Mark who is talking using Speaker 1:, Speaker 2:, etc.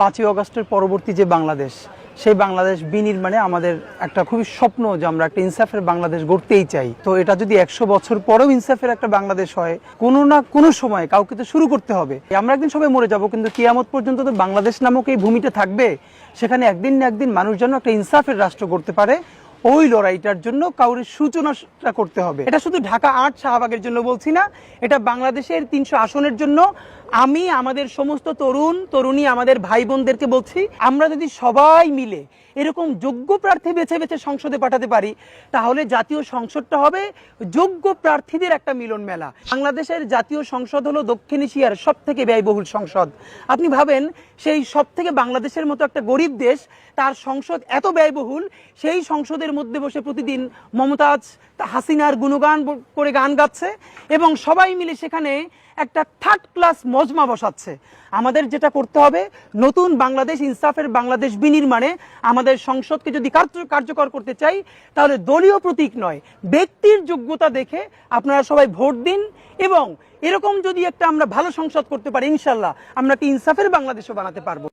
Speaker 1: 5ই আগস্টের পরবর্তী যে বাংলাদেশ, সেই বাংলাদেশ বিনির্মাণে আমাদের একটা খুবই স্বপ্ন যে আমরা একটা ইনসাফের বাংলাদেশ গড়তেই চাই। তো এটা যদি 100 বছর পরেও ইনসাফের একটা বাংলাদেশ হয়, কোনো না কোনো সময় কাউকে তো শুরু করতে হবে। আমরা একদিন সবাই মরে যাব, কিন্তু কিয়ামত পর্যন্ত তো বাংলাদেশ নামক এই ভূমিটা থাকবে। সেখানে একদিন না একদিন মানুষ যেন একটা ইনসাফের রাষ্ট্র করতে পারে, ওই লড়াইটার জন্য কাউরে সূচনাটা করতে হবে। এটা শুধু ঢাকা 8 শাহবাগের জন্য বলছি না, এটা বাংলাদেশের 300 আসনের জন্য। আমি আমাদের সমস্ত তরুণ তরুণী, আমাদের ভাই বোনদেরকে বলছি, আমরা যদি সবাই মিলে এরকম যোগ্য প্রার্থী বেছে বেছে সংসদে পাঠাতে পারি, তাহলে জাতীয় সংসদটা হবে যোগ্য প্রার্থীদের একটা মিলন মেলা। বাংলাদেশের জাতীয় সংসদ হলো দক্ষিণ এশিয়ার সব থেকে ব্যয়বহুল সংসদ। আপনি ভাবেন, সেই সব থেকে বাংলাদেশের মতো একটা গরিব দেশ, তার সংসদ এত ব্যয়বহুল, সেই সংসদের মধ্যে বসে প্রতিদিন মমতাজ হাসিনার গুণগান করে গান গাচ্ছে এবং সবাই মিলে সেখানে একটা থার্ড ক্লাস মজমা বসাচ্ছে। আমাদের যেটা করতে হবে, নতুন বাংলাদেশ, ইনসাফের বাংলাদেশ বিনির্মাণে আমাদের সংসদকে যদি কার্যকর করতে চাই, তাহলে দলীয় প্রতীক নয়, ব্যক্তির যোগ্যতা দেখে আপনারা সবাই ভোট দিন। এবং এরকম যদি একটা আমরা ভালো সংসদ করতে পারি, ইনশাল্লাহ আমরা একটা ইনসাফের বাংলাদেশও বানাতে পারবো।